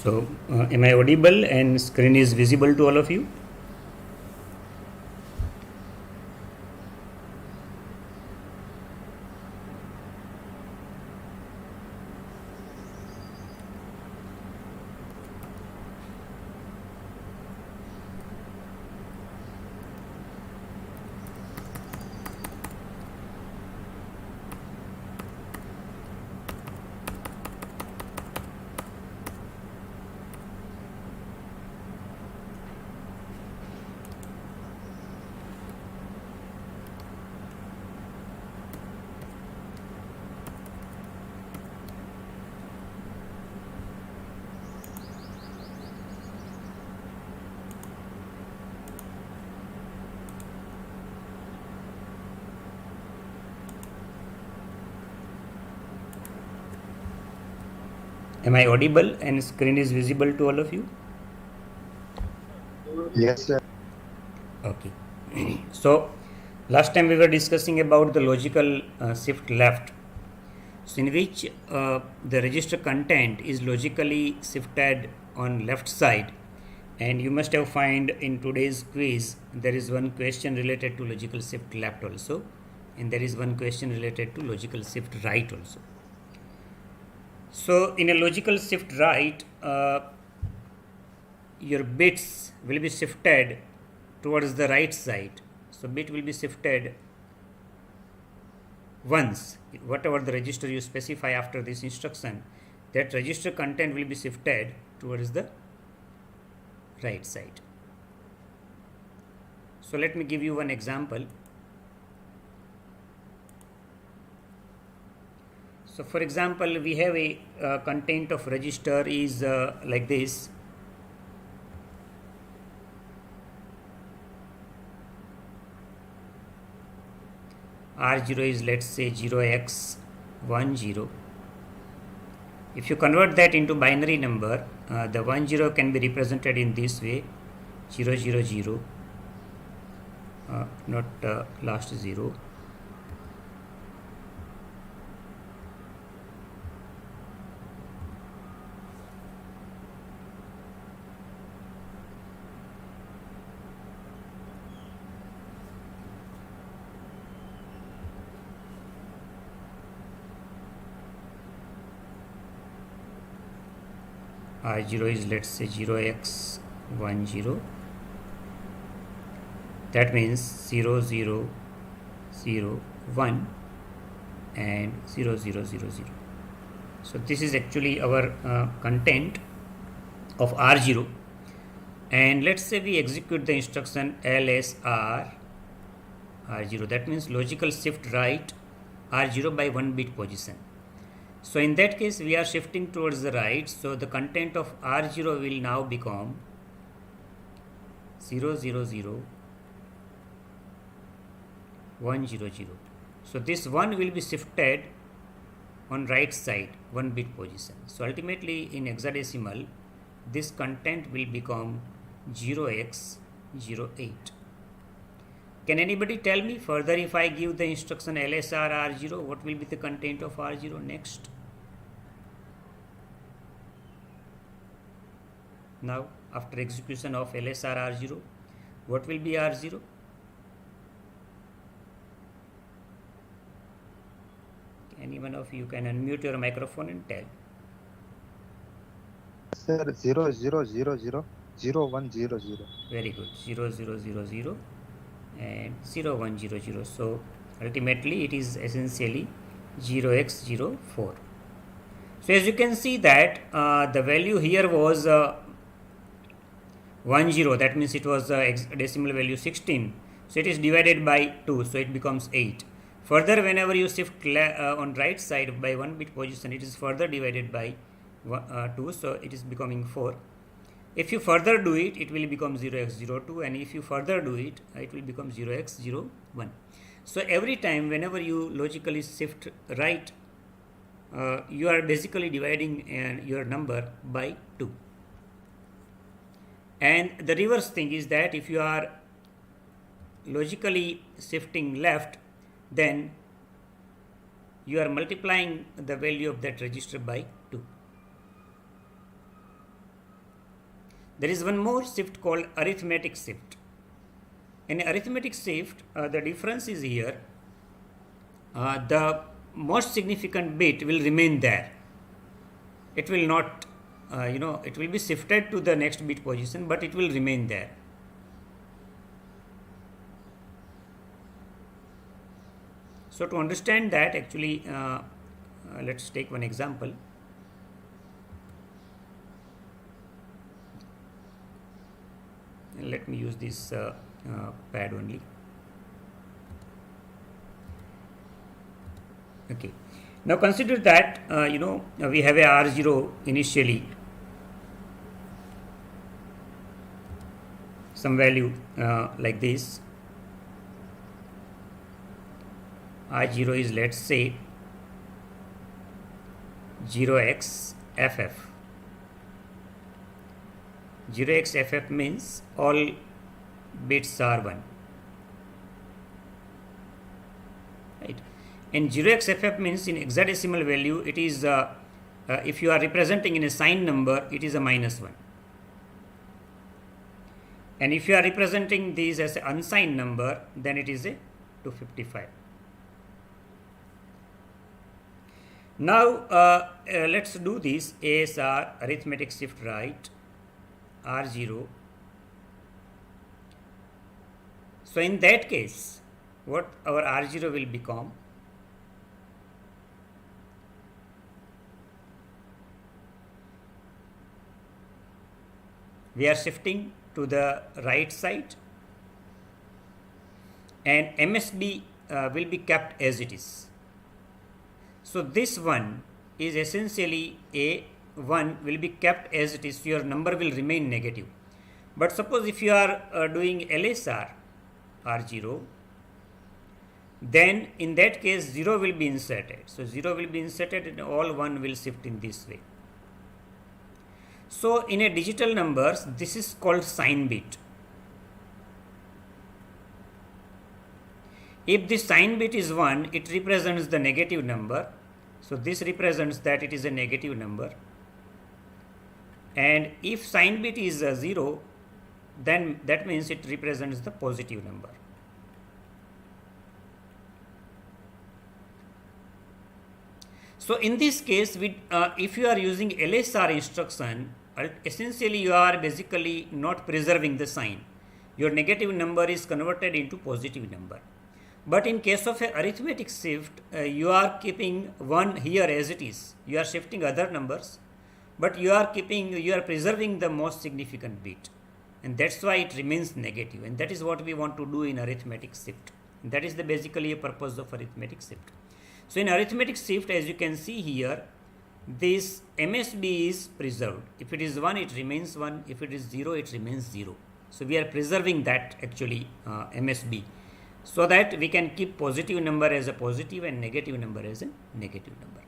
So, am I audible and screen is visible to all of you? Am I audible and screen is visible to all of you? Yes, sir. Okay. So, last time we were discussing about the logical shift left, so in which the register content is logically shifted on left side, and you must have find in today's quiz there is one question related to logical shift left also, and there is one question related to logical shift right also. So, in a logical shift right, your bits will be shifted towards the right side. So, bit will be shifted once, whatever the register you specify after this instruction, that register content will be shifted towards the right side. So, let me give you one example. So, for example, we have a content of register is like this. R0 is, let's say, 0x10. If you convert that into binary number, the 10 can be represented in this way: 000, not last 0. R0 is, let's say, 0x10. That means 0001 and 0000. So this is actually our content of R0. And let's say we execute the instruction LSR R0. That means logical shift right R0 by 1 bit position. So in that case, we are shifting towards the right. So the content of R0 will now become 000 100. So this 1 will be shifted on right side 1 bit position. So ultimately in hexadecimal, this content will become 0x08. Can anybody tell me further, if I give the instruction LSR R0, what will be the content of R0 next? Now, after execution of LSR R0, what will be R0? Any one of you can unmute your microphone and tell. Sir, 0000100. Very good. 0000 and 0100. So ultimately it is essentially 0x04. So as you can see that the value here was 10. That means it was decimal value 16. So it is divided by 2. So it becomes 8. Further, whenever you shift on right side by 1 bit position, it is further divided by 2. So it is becoming 4. If you further do it, it will become 0x02, and if you further do it, it will become 0x01. So every time whenever you logically shift right, you are basically dividing your number by 2. And the reverse thing is that if you are logically shifting left, then you are multiplying the value of that register by 2. There is one more shift called arithmetic shift. In arithmetic shift, the difference is here. The most significant bit will remain there. It will not, it will be shifted to the next bit position, but it will remain there. So to understand that, actually, let's take one example. Let me use this pad only. Okay. Now consider that we have a R0 initially, some value like this. R0 is, let's say, 0xFF. 0xFF means all bits are 1. Right? And 0xFF means in hexadecimal value, it is, if you are representing in a signed number, it is a -1. And if you are representing these as an unsigned number, then it is a 255. Now, let's do this ASR, arithmetic shift right, R0. So in that case, what our R0 will become? We are shifting to the right side, and MSB will be kept as it is. So this one is essentially A1 will be kept as it is, so your number will remain negative. But suppose if you are doing LSR R0, then in that case 0 will be inserted. So 0 will be inserted and all 1 will shift in this way. So in a digital numbers, this is called sign bit. If the sign bit is 1, it represents the negative number. So this represents that it is a negative number. And if sign bit is 0, then that means it represents the positive number. So in this case, if you are using LSR instruction, essentially you are basically not preserving the sign. Your negative number is converted into positive number. But in case of a arithmetic shift, you are keeping 1 here as it is. You are shifting other numbers, but you are preserving the most significant bit. And that's why it remains negative. And that is what we want to do in arithmetic shift. And that is basically a purpose of arithmetic shift. So in arithmetic shift, as you can see here, this MSB is preserved. If it is 1, it remains 1. If it is 0, it remains 0. So we are preserving that actually MSB, so that we can keep positive number as a positive and negative number as a negative number.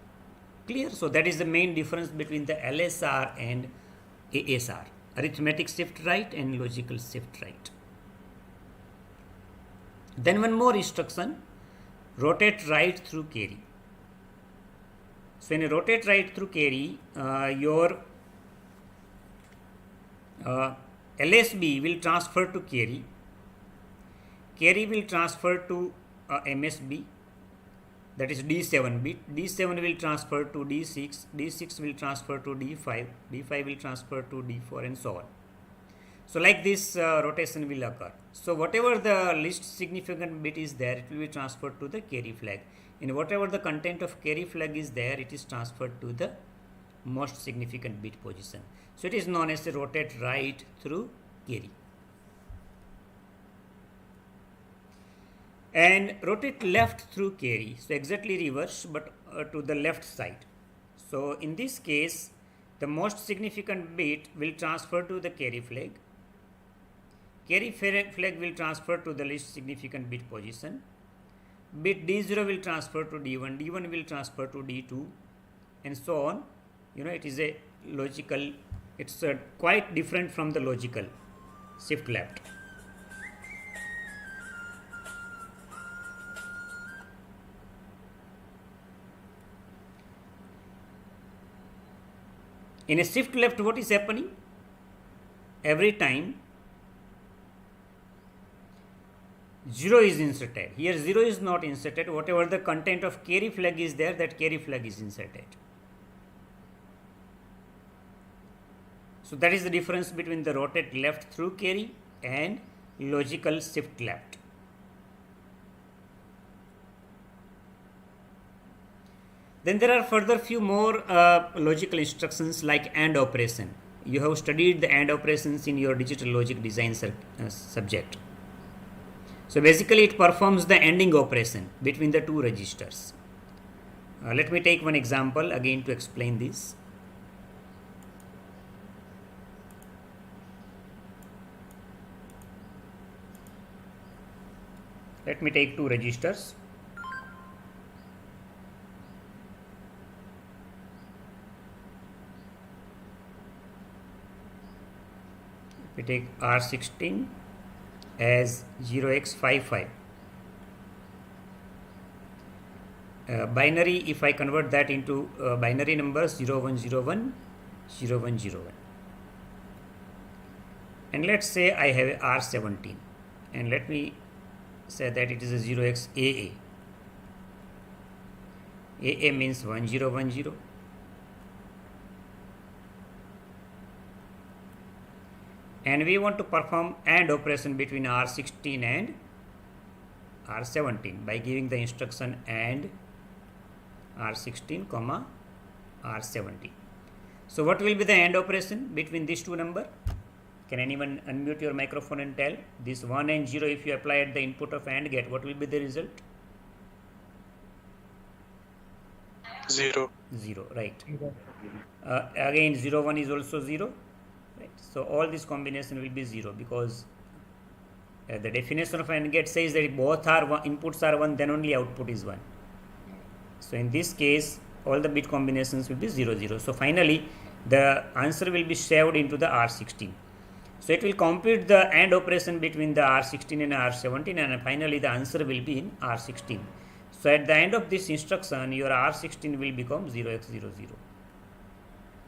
Clear? So that is the main difference between the LSR and ASR, arithmetic shift right and logical shift right. Then one more instruction, rotate right through carry. So in a rotate right through carry, your LSB will transfer to carry. Carry will transfer to MSB, that is D7 bit. D7 will transfer to D6. D6 will transfer to D5. D5 will transfer to D4 and so on. So like this rotation will occur. So whatever the least significant bit is there, it will be transferred to the carry flag. And whatever the content of carry flag is there, it is transferred to the most significant bit position. So it is known as a rotate right through carry. And rotate left through carry. So exactly reverse, but to the left side. So in this case, the most significant bit will transfer to the carry flag. Carry flag will transfer to the least significant bit position. Bit D0 will transfer to D1. D1 will transfer to D2, and so on. It is a logical. It's quite different from the logical shift left. In a shift left, what is happening? every time 0 is inserted. Here 0 is not inserted. Whatever the content of carry flag is there, that carry flag is inserted. So that is the difference between the rotate left through carry and logical shift left. Then there are further few more logical instructions like AND operation. You have studied the AND operations in your digital logic design subject. So basically it performs the ANDing operation between the two registers. Let me take one example again to explain this. Let me take two registers. We take R16 as 0x55. Binary, if I convert that into binary numbers 0101, 0101. And let's say I have R17 and let me say that it is a 0xAA. AA means 1010. And we want to perform AND operation between R16 and R17 by giving the instruction AND R16 comma R17. So what will be the AND operation between these two numbers? Can anyone unmute your microphone and tell? This 1 and 0, if you apply at the input of AND gate, what will be the result? 0. 0, right. Again 0, 1 is also 0. Right. So all this combination will be 0 because the definition of AND gate says that if both are inputs are 1, then only output is 1. So in this case, all the bit combinations will be 0, 0. So finally, the answer will be shaved into the R16. So it will compute the AND operation between the R16 and R17, and finally the answer will be in R16. So at the end of this instruction, your R16 will become 0x00.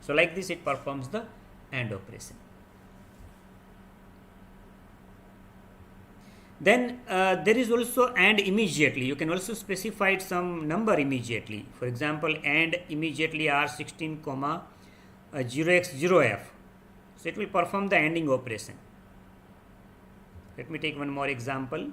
So like this, it performs the AND operation. Then there is also AND immediately. You can also specify some number immediately. For example, AND immediately R16 comma 0x0f. So it will perform the ANDing operation. Let me take one more example.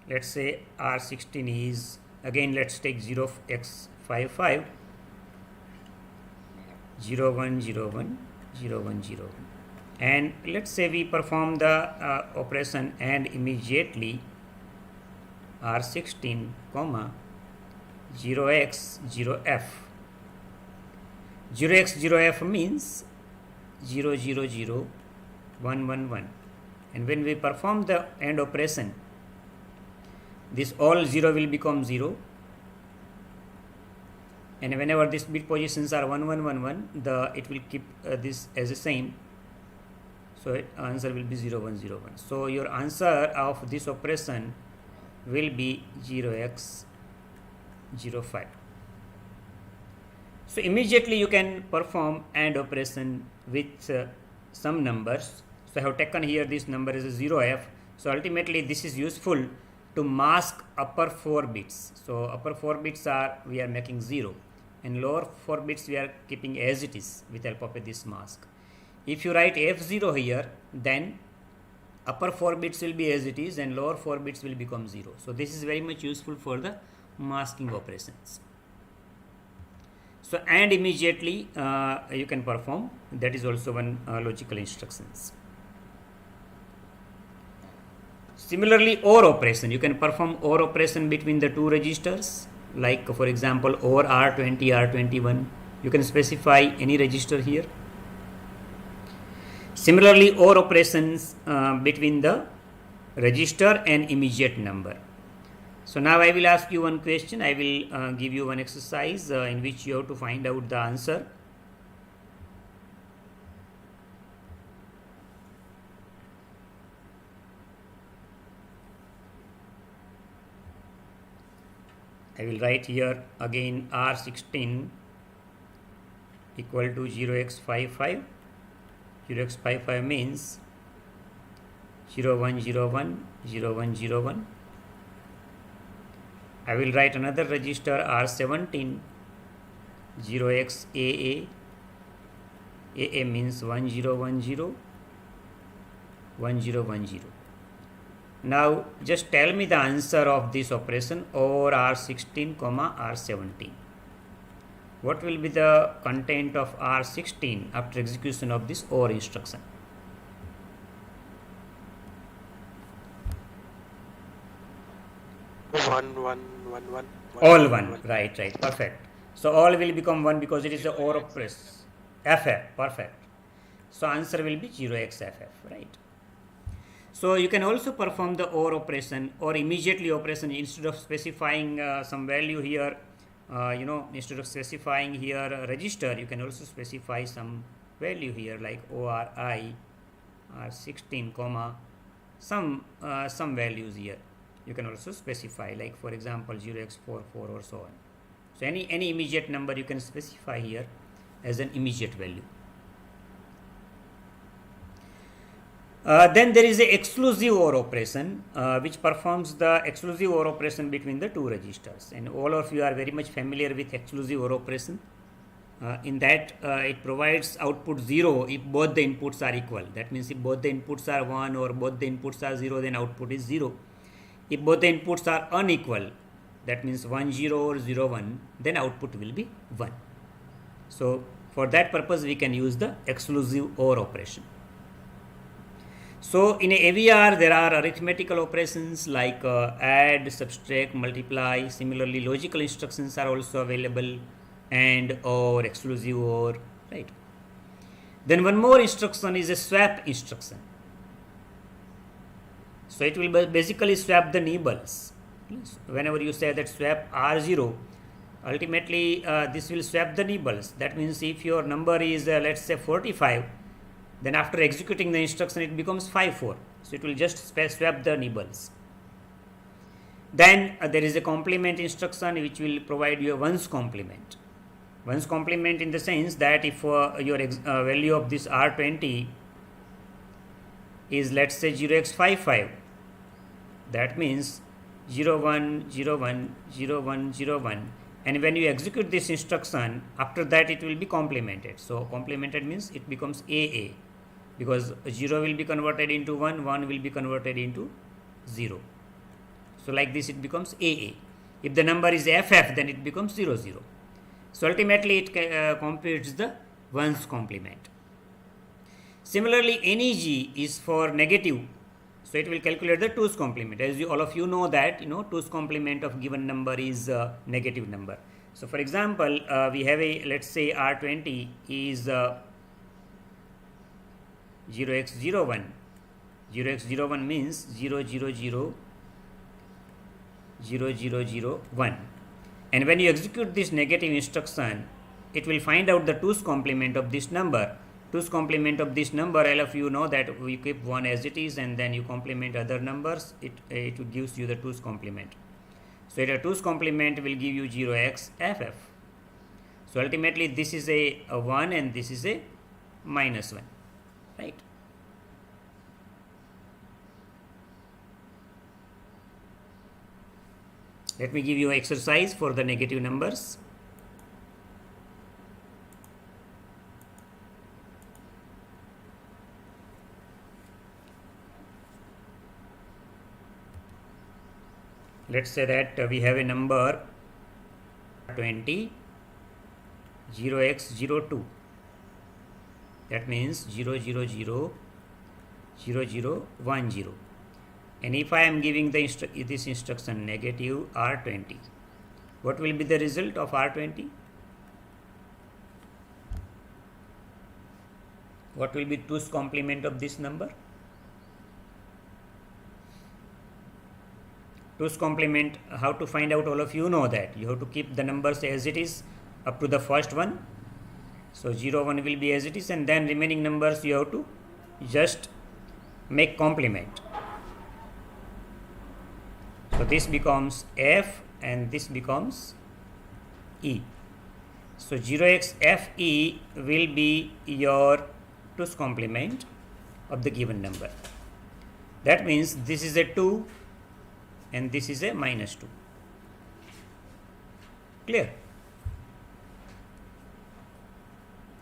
Let's say R16 is, again let's take 0x55, 0101, 0101, and let's say we perform the operation AND immediately R16 comma 0x0f. 0x0f means 000111, and when we perform the AND operation, this all 0 will become 0, and whenever these bit positions are 1111, it will keep this as the same. So answer will be 0101. So your answer of this operation will be 0x05. So immediately you can perform AND operation with some numbers. So I have taken here this number is a 0f. So ultimately this is useful to mask upper 4 bits. So upper 4 bits we are making 0, and lower 4 bits we are keeping as it is with help of this mask. If you write F0 here, then upper 4 bits will be as it is and lower 4 bits will become 0. So this is very much useful for the masking operations. So AND immediately you can perform. That is also one logical instructions. Similarly, OR operation. You can perform OR operation between the two registers, like for example OR R20, R21. You can specify any register here. Similarly, OR operations between the register and immediate number. So now I will ask you one question. I will give you one exercise in which you have to find out the answer. I will write here again R16 equal to 0x55. 0x55 means 0101 0101. I will write another register R17 0xAA. AA means 1010 1010. Now just tell me the answer of this operation OR R16 comma R17. What will be the content of R16 after execution of this OR instruction? One. All 1. Right, perfect. So all will become 1 because it is the OR operation. FF, perfect. So answer will be 0xFF, right? So you can also perform the OR operation or immediately operation instead of specifying some value here. Instead of specifying here a register, you can also specify some value here like ORI R16 comma some values here. You can also specify like for example 0x44 or so on. So any immediate number you can specify here as an immediate value. Then there is a exclusive OR operation which performs the exclusive OR operation between the two registers, and all of you are very much familiar with exclusive OR operation. In that it provides output 0 if both the inputs are equal. That means if both the inputs are 1 or both the inputs are 0, then output is 0. If both the inputs are unequal, that means 1 0 or 0 1, then output will be 1. So for that purpose we can use the exclusive OR operation. So in a AVR there are arithmetical operations like add, subtract, multiply. Similarly logical instructions are also available, and or exclusive OR, right? Then one more instruction is a swap instruction. So it will basically swap the nibbles. Whenever you say that swap R0, ultimately this will swap the nibbles. That means if your number is let's say 45, then after executing the instruction it becomes 54. So it will just swap the nibbles. Then there is a complement instruction which will provide you a ones complement. Ones complement in the sense that if your value of this R20 is let's say 0x55, that means 01 01 01 01, and when you execute this instruction, after that it will be complemented. So complemented means it becomes AA, because 0 will be converted into 1, 1 will be converted into 0. So like this it becomes AA. If the number is FF, then it becomes 00. So ultimately it computes the ones complement. Similarly NEG is for negative, so it will calculate the twos complement. As all of you know that twos complement of given number is a negative number. So for example we have a, let's say R20 is 0x01. 0x01 means 0000001, and when you execute this negative instruction, it will find out the twos complement of this number. Twos complement of this number, all of you know that we keep 1 as it is, and then you complement other numbers, it gives you the twos complement. So the twos complement will give you 0xFF. So ultimately this is a 1 and this is a -1, right? Let me give you an exercise for the negative numbers. Let's say that we have a number 20 0x02. That means 0000010. And if I am giving this instruction negative R20, what will be the result of R20? What will be twos complement of this number? Twos complement, how to find out, all of you know that. You have to keep the numbers as it is up to the first one. So 0, 1 will be as it is, and then remaining numbers you have to just make complement. So this becomes F and this becomes E. So 0xFE will be your 2's complement of the given number. That means this is a 2 and this is a minus 2. Clear?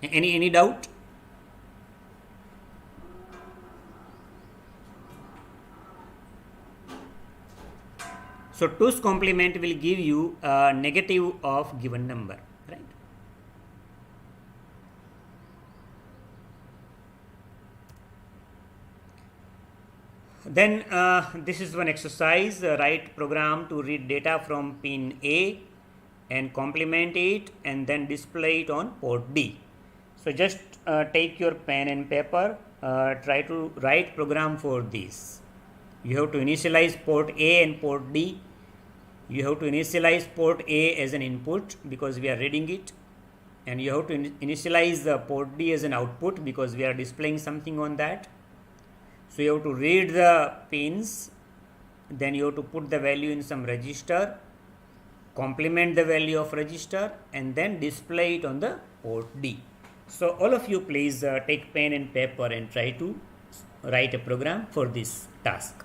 Any doubt? So 2's complement will give you a negative of given number, right? Then this is one exercise, write program to read data from pin A and complement it and then display it on port D. So just take your pen and paper, try to write program for this. You have to initialize port A and port D. You have to initialize port A as an input because we are reading it, and you have to initialize the port D as an output because we are displaying something on that. So you have to read the pins, then you have to put the value in some register, complement the value of register, and then display it on the port D. So all of you please take pen and paper and try to write a program for this task.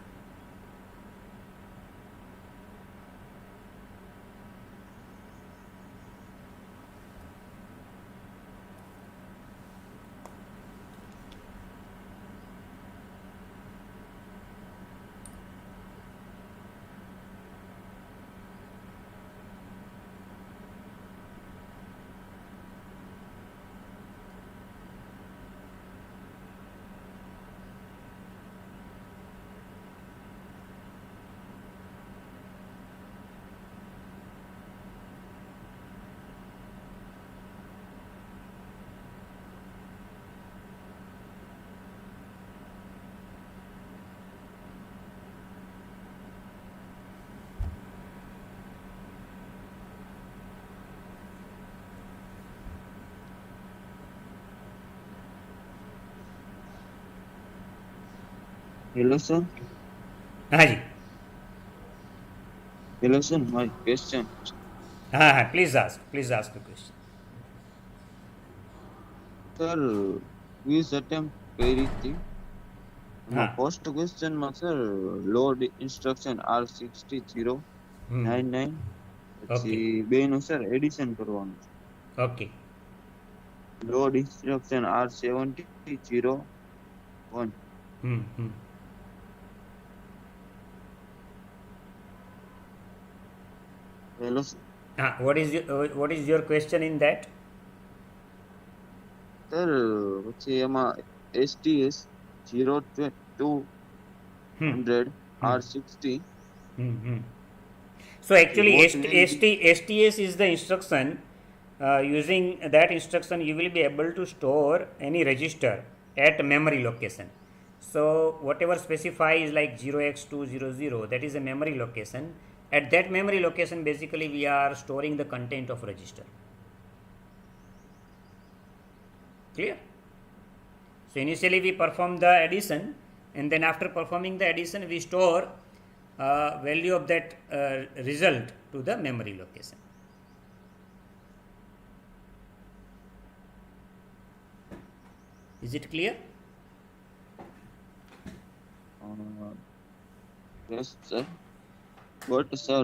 Hello, sir. हाँ जी, Hello, sir. My question. हाँ, please ask the question. Sir, quiz attempt કરી हाँ. first question માં sir load instruction R60099 Okay. પછી બેનું sir addition કરવાનું Okay. load instruction R7001 hello sir. What is your question in that? sir પછી એમાં STS 0200 R60 So actually What will be- STS is the instruction. Using that instruction you will be able to store any register at memory location. So whatever specifies like 0x200, that is a memory location. At that memory location basically we are storing the content of register. Clear? So initially we perform the addition, and then after performing the addition we store value of that result to the memory location. Is it clear? yes sir but sir